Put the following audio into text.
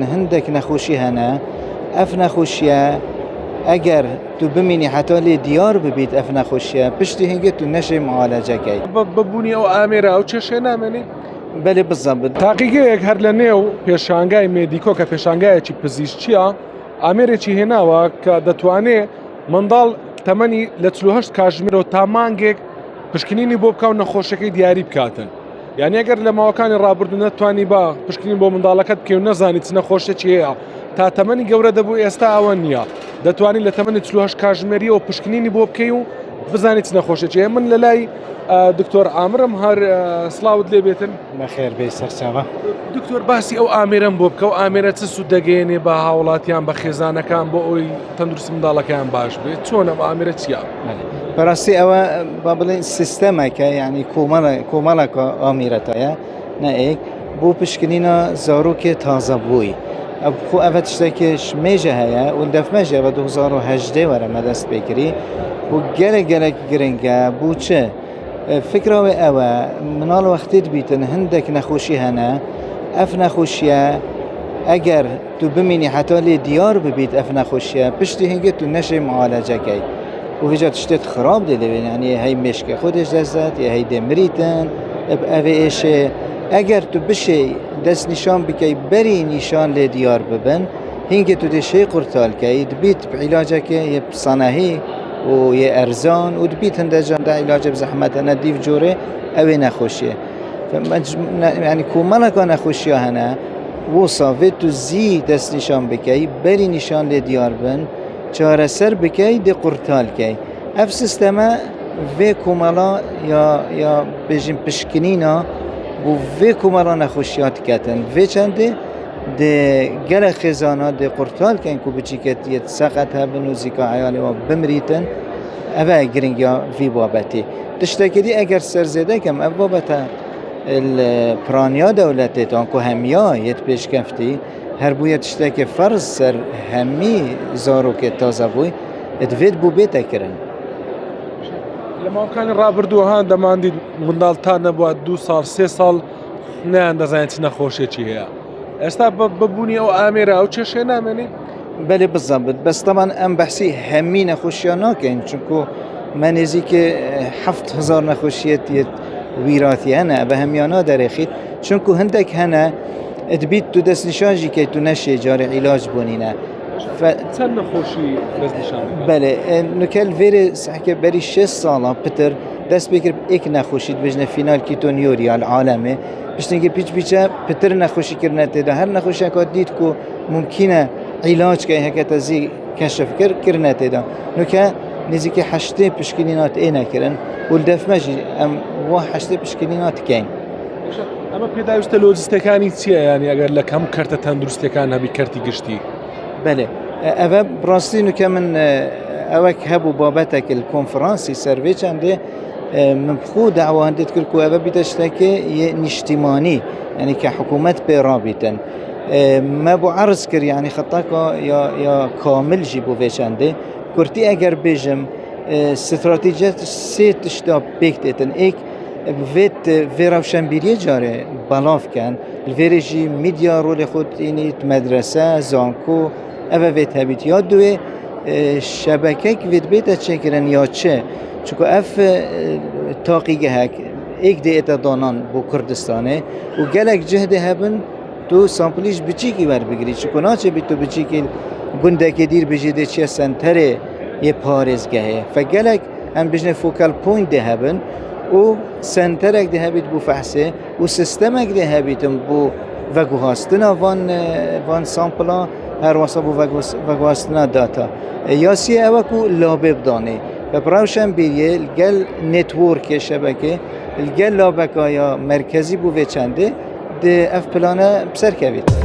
هندك نخوشي هنا اف نخوشيه اگر تو بمینی حتی لی دیار ببید اف نخوشیه پشتی هنگه تو نشه معالجه کی ببوونی ئەو ئامێرە ئەو چێشێ نامێنێ بله بالضبط تاقیگەیەک هەر لە نێو پێشانگای مێدیکۆ کە پێشانگایەکی پزیشکیە ئامێرێکی هێناوە کە دەتوانێت منداڵ تەمەنی لە 48 کاتژمێرەوە تا مانگێک پشکنینی بۆ بکە و نەخۆشەکەی دیاری بکاتن یعنی ئەگەر لە ماوەکانی ڕابردوو نەتوانی با پشکنین بۆ منداڵەکەت بکەی و نەزانیت نەخۆشەکی هەیە تا تەمەنی گەورە دەبوو ئێستا ئەوە نییە دەتوانین لە تەمەنی 48 کاتژمێریەوە پشکنینی بۆ بکەی و بزانیت نەخۆشەکی هەیە. من لە لای دکتۆر ئامرم هەر سڵاوت لێ بێتن. بەخێر بێ سەرچاوە. دکتۆر باسی ئەو ئامێرەم بۆ بکە و ئامێرە چ سوود دەگەێنێ بە هاوڵاتیان بە خێزانەکان بۆ ئەوی تەندروستی منداڵەکەیان باش بێت چۆن ئەم ئامێرە چییە؟ بەڕاستی ئەوە با بڵێن سیستەمێکە یعنی کۆمەڵێکە ئامێرەتەیە نەئێک بۆ پشکنینە زارۆکێ تازە بووی خۆ ئەvە تشتێکیش مێژە هەیە و دەفمەژە بە 2010 وەرەمە دەست پێکری و gelek گرنگە بوو چه فکراوێ ئەوە مناڵ وەختیت بیتن هەندێک نەخۆشی هەنە ئەف نەخۆشیە ئەگەر تو بمینی حتا لێ دیار ببیت ئەف نەخۆشیە پشتی هەنگێ تو نەشەی معالەجەکەی و هیچ تشتێت خراب دەلێوێن ینی هەی مێشکە خودش دەزات یا هەی دەمریتن ئەvێ ئێشێ ئەگەر تو بشێ دەست نیشان بکەی بەری نیشان لێ دیار ببن هینگە تو دێشەی قورتالکەی دبیت عیلاجەکە یە سەنەهی و یە ئەرزان و دبیت هەندێکجار عیلاجە بزەحمەتە نەدیف جۆرێ ئەوێ نەخۆشیە ینی کۆمەڵێکە نەخۆشیە هەنە وەسا vê tu zî dest nîşan bikey berî nîşan lê diyar bin çareser bikey dê qurtalkey ev sisteme vê komela ya bêjin pişkinîna bû vê komela nexweşiya diketin vê çendê dê gelek xêzana dê qurtalkên ku biçîketiyê seqet hebin û zîka eyalê wan bimrîtin ev e giringiya vî babetê tiştekî dî eger serzêdekem ev babeta پرانیا دولتی تان که همیا یت پیشکفتی هر بویت تشته که فرض سر همی زارو که تازه بوی ادوید بو بیت کرن. لما کان رابردو ها دماندی مندال تا نبود 2 سال 3 سال نه اندازه نخوشه چیه؟ استا ببونی او آمیره او چه شی نامنی؟ بله بالضبط بس طبعا ام بحثی همی نخوشیه نکن چونکو من نزدیک 7000 نخوشیت ویراتی هنه به همیانا درخید چونکو هندک هنه ادبیت تو دست نشانجی که تو نشه جاری علاج بونینه چند نخوشی دست نشان بله نکل ویره سحکه بری 6 ساله پتر دست بکر ایک نخوشید بجنه فینال کیتونیوری العالمه بشتنگه پیچه پتر نخوشی کرنه تیده هر نخوشی که دید که ممکنه علاج که هکت ازی کشف کرنه تیده نکه نزدیک 8 پشکلینات اینه کرن ولدف ماجي وا حشتي بشكلينات كاين اما پێداویستە لۆجستەکانی چییە ینی ئەگەر لە کەم کەرتە تەندروستەکان هەبی کەرتی گشتی بله ئەvە بڕاستی نوکە من ئەوەک هەبوو بابەتێک کۆنفرانسی سەروێ چەندێ من بخۆ داوا هەندێت کرد و ئەوە بیتە شتێکێ نیشتیمانی ینی کە حکوومەت پێ ڕابیتن ما بۆ عرض کرد ینی خەتاکە یا کاملژی بۆ vê چەندێ کورتی ئەگەر بێژم استراتیجیت سه تشتا بکتن ایک ویت ویراوشنبیری جاره بالاف کن الویرجی میدیا رول خود اینیت مدرسه زانکو اوه ویت هبیت یا دوی شبکه ویت بیت چکرن یا چه چون اف تاقیگه هک ایک دیت دانان بو کردستانه و گلک جهده هبن تو سامپلیش بچی کی بر بگیری چون ناچه بیت تو بچی کی گندکی دیر بجیده چه سنتره یه پارێزگەهەیە فگەلێک ئەم بژنە فۆکال پوینت دێ هەبن و سنتەرێک دێ هەبیت بۆ فەحسێ و سیستەمێک دێ هەبیتم بۆ ڤەگوهاستنە وان سامپڵا هەروەسا بۆ ڤەگوهاستنە داتا یاسیە ئەوەک و لابێ بدانێ بە پراوشەم بیریە گەل نێتوۆرکێ شەبەکێ گەل لابەکە یا مرکزی بۆ vê çendê dê ev plana بسەرکەوێت